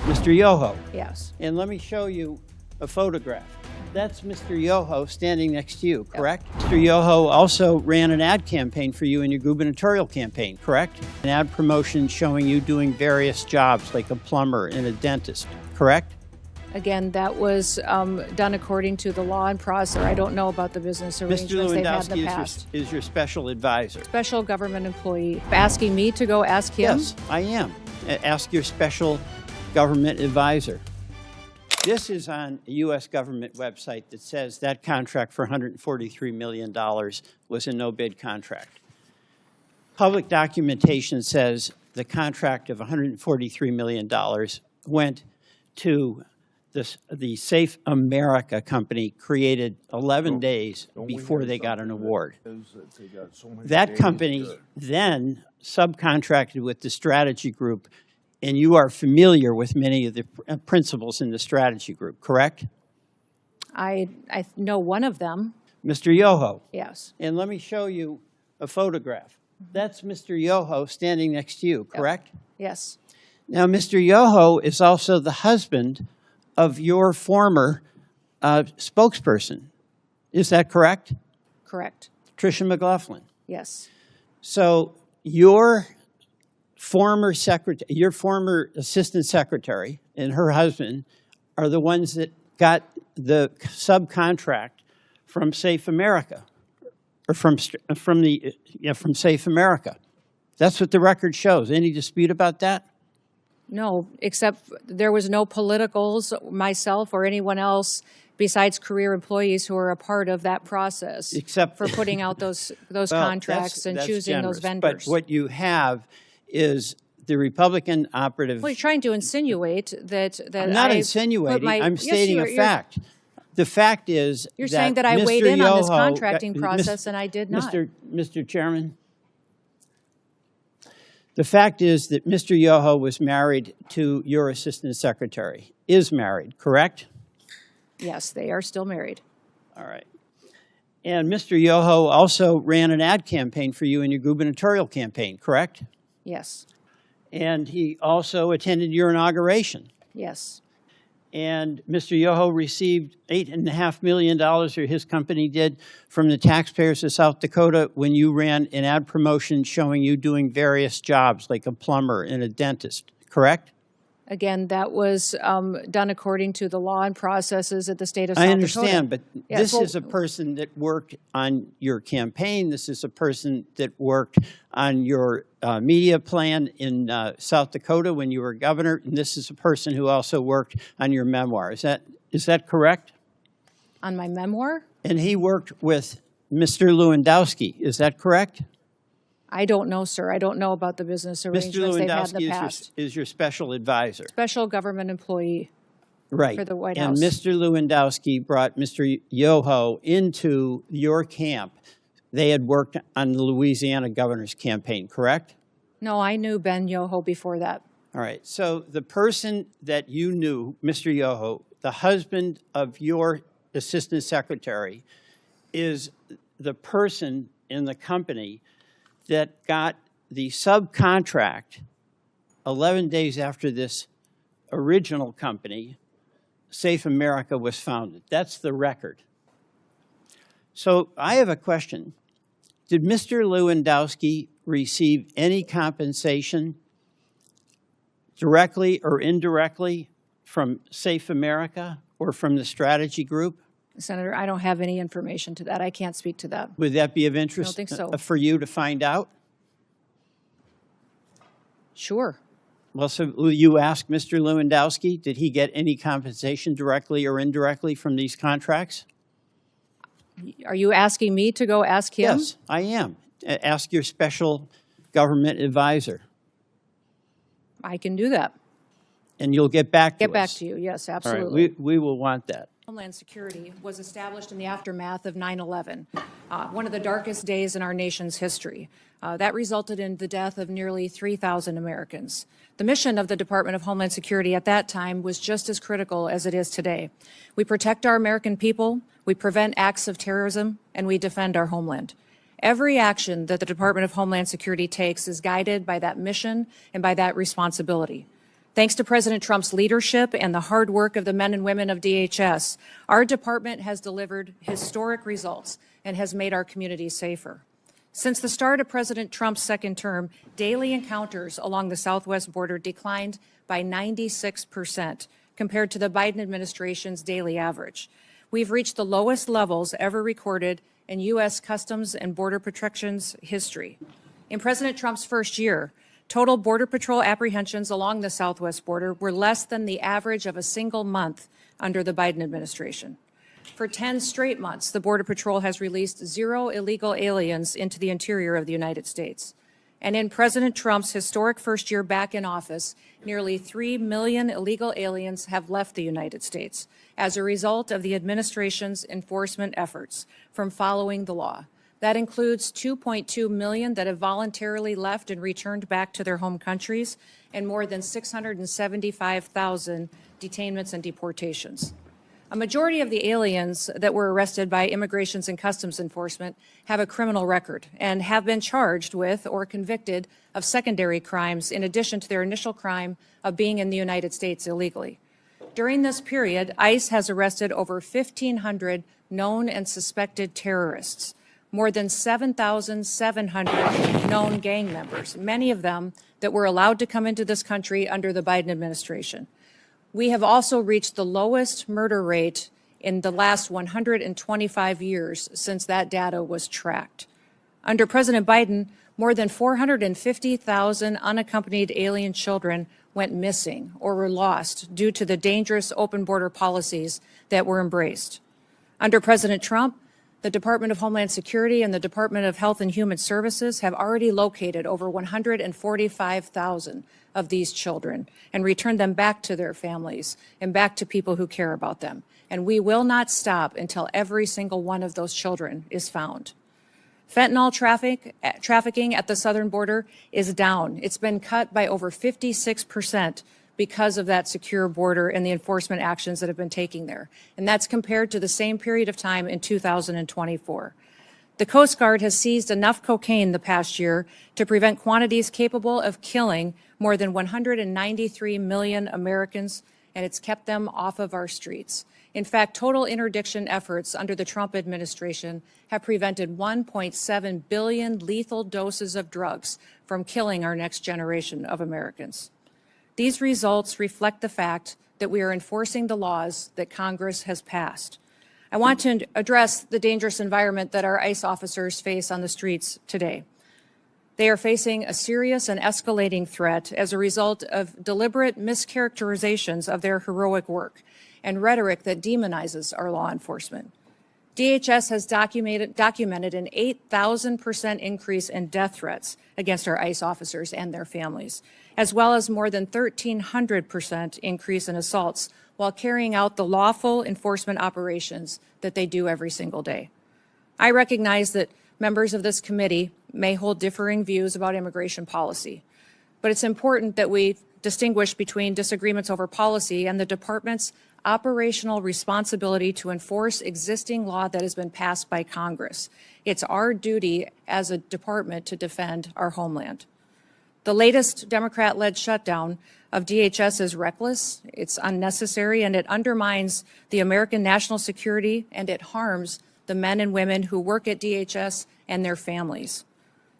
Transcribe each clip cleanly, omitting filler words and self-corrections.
Mr. Yoho. Yes. And let me show you a photograph. That's Mr. Yoho standing next to you, correct? Yep. Mr. Yoho also ran an ad campaign for you in your gubernatorial campaign, correct? An ad promotion showing you doing various jobs like a plumber and a dentist, correct? Again, that was done according to the law and process. I don't know about the business arrangements they've had in the past. Is your special advisor. Special government employee. Asking me to go ask him? Yes, I am. Ask your special government advisor. This is on a U.S. government website that says that contract for $143 million was a no-bid contract. Public documentation says the contract of $143 million went to the Safe America company, created 11 days before they got an award. That company then subcontracted with the strategy group, and you are familiar with many of the principles in the strategy group, correct? I know one of them. Mr. Yoho. Yes. And let me show you a photograph. That's Mr. Yoho standing next to you, correct? Yep. Yes. Now, Mr. Yoho is also the husband of your former spokesperson. Is that correct? Correct. Tricia McLaughlin. Yes. So your former assistant secretary and her husband are the ones that got the subcontract from Safe America, or from Safe America. That's what the record shows. Any dispute about that? No, except there was no politicals, myself or anyone else besides career employees who are a part of that process, except for putting out those contracts and choosing generous. Those vendors. But what you have is the Republican operative. Well, you're trying to insinuate that I'm not insinuating. I'm stating a fact. The fact is you're saying that I weighed in on this contracting process, and I did not. Mr. Chairman, the fact is that Mr. Yoho was married to your assistant secretary, is married, correct? Yes, they are still married. All right. And Mr. Yoho also ran an ad campaign for you in your gubernatorial campaign, correct? Yes. And he also attended your inauguration. Yes. And Mr. Yoho received $8.5 million, or his company did, from the taxpayers of South Dakota when you ran an ad promotion showing you doing various jobs like a plumber and a dentist, correct? Again, that was done according to the law and processes at the state of South Dakota. I understand, but yes, this is a person that worked on your campaign. This is a person that worked on your media plan in South Dakota when you were governor, and this is a person who also worked on your memoir. Is that correct? On my memoir? And he worked with Mr. Lewandowski. Is that correct? I don't know, sir. I don't know about the business arrangements they've had in the past. Mr. Lewandowski is your special advisor. Special government employee. Right. For the White House. And Mr. Lewandowski brought Mr. Yoho into your camp. They had worked on the Louisiana governor's campaign, correct? No, I knew Ben Yoho before that. All right. So the person that you knew, Mr. Yoho, the husband of your assistant secretary, is the person in the company that got the subcontract 11 days after this original company, Safe America, was founded. That's the record. So I have a question. Did Mr. Lewandowski receive any compensation directly or indirectly from Safe America or from the strategy group? Senator, I don't have any information to that. I can't speak to that. Would that be of interest I don't think so. For you to find out? Sure. Well, so will you ask Mr. Lewandowski, did he get any compensation directly or indirectly from these contracts? Are you asking me to go ask him? Yes, I am. Ask your special government advisor. I can do that. And you'll get back to us. Get back to you, yes, absolutely. All right, we will want that. Homeland Security was established in the aftermath of 9/11, one of the darkest days in our nation's history. That resulted in the death of nearly 3,000 Americans. The mission of the Department of Homeland Security at that time was just as critical as it is today. We protect our American people, we prevent acts of terrorism, and we defend our homeland. Every action that the Department of Homeland Security takes is guided by that mission and by that responsibility. Thanks to President Trump's leadership and the hard work of the men and women of DHS, our department has delivered historic results and has made our communities safer. Since the start of President Trump's second term, daily encounters along the southwest border declined by 96% compared to the Biden administration's daily average. We've reached the lowest levels ever recorded in U.S. Customs and Border Protection's history. In President Trump's first year, total Border Patrol apprehensions along the southwest border were less than the average of a single month under the Biden administration. For 10 straight months, the Border Patrol has released 0 illegal aliens into the interior of the United States. And in President Trump's historic first year back in office, nearly 3 million illegal aliens have left the United States as a result of the administration's enforcement efforts from following the law. That includes 2.2 million that have voluntarily left and returned back to their home countries, and more than 675,000 detainments and deportations. A majority of the aliens that were arrested by Immigration and Customs Enforcement have a criminal record and have been charged with or convicted of secondary crimes in addition to their initial crime of being in the United States illegally. During this period, ICE has arrested over 1,500 known and suspected terrorists, more than 7,700 known gang members, many of them that were allowed to come into this country under the Biden administration. We have also reached the lowest murder rate in the last 125 years since that data was tracked. Under President Biden, more than 450,000 unaccompanied alien children went missing or were lost due to the dangerous open border policies that were embraced. Under President Trump, the Department of Homeland Security and the Department of Health and Human Services have already located over 145,000 of these children and returned them back to their families and back to people who care about them. And we will not stop until every single one of those children is found. Fentanyl trafficking at the southern border is down. It's been cut by over 56% because of that secure border and the enforcement actions that have been taken there. And that's compared to the same period of time in 2024. The Coast Guard has seized enough cocaine the past year to prevent quantities capable of killing more than 193 million Americans, and it's kept them off of our streets. In fact, total interdiction efforts under the Trump administration have prevented 1.7 billion lethal doses of drugs from killing our next generation of Americans. These results reflect the fact that we are enforcing the laws that Congress has passed. I want to address the dangerous environment that our ICE officers face on the streets today. They are facing a serious and escalating threat as a result of deliberate mischaracterizations of their heroic work and rhetoric that demonizes our law enforcement. DHS has documented an 8,000% increase in death threats against our ICE officers and their families, as well as more than 1,300% increase in assaults while carrying out the lawful enforcement operations that they do every single day. I recognize that members of this committee may hold differing views about immigration policy, but it's important that we distinguish between disagreements over policy and the department's operational responsibility to enforce existing law that has been passed by Congress. It's our duty as a department to defend our homeland. The latest Democrat-led shutdown of DHS is reckless, it's unnecessary, and it undermines the American national security, and it harms the men and women who work at DHS and their families.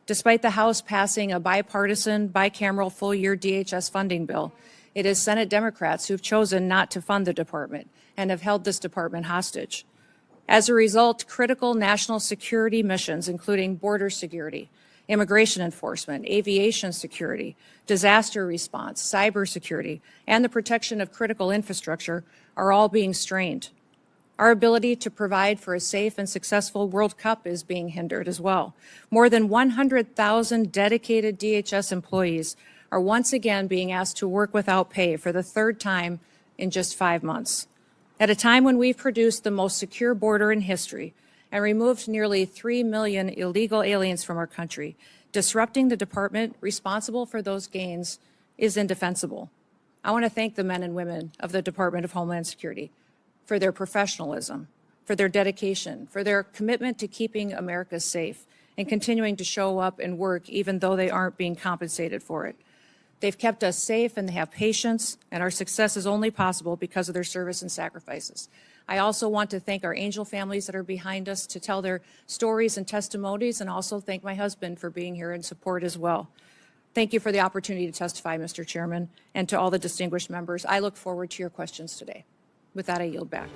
Despite the House passing a bipartisan, bicameral full-year DHS funding bill, it is Senate Democrats who have chosen not to fund the department and have held this department hostage. As a result, critical national security missions, including border security, immigration enforcement, aviation security, disaster response, cybersecurity, and the protection of critical infrastructure are all being strained. Our ability to provide for a safe and successful World Cup is being hindered as well. More than 100,000 dedicated DHS employees are once again being asked to work without pay for the third time in just 5 months. At a time when we've produced the most secure border in history and removed nearly 3 million illegal aliens from our country, disrupting the department responsible for those gains is indefensible. I want to thank the men and women of the Department of Homeland Security for their professionalism, for their dedication, for their commitment to keeping America safe and continuing to show up and work even though they aren't being compensated for it. They've kept us safe and they have patience, and our success is only possible because of their service and sacrifices. I also want to thank our angel families that are behind us to tell their stories and testimonies, and also thank my husband for being here in support as well. Thank you for the opportunity to testify, Mr. Chairman, and to all the distinguished members. I look forward to your questions today. With that, I yield back.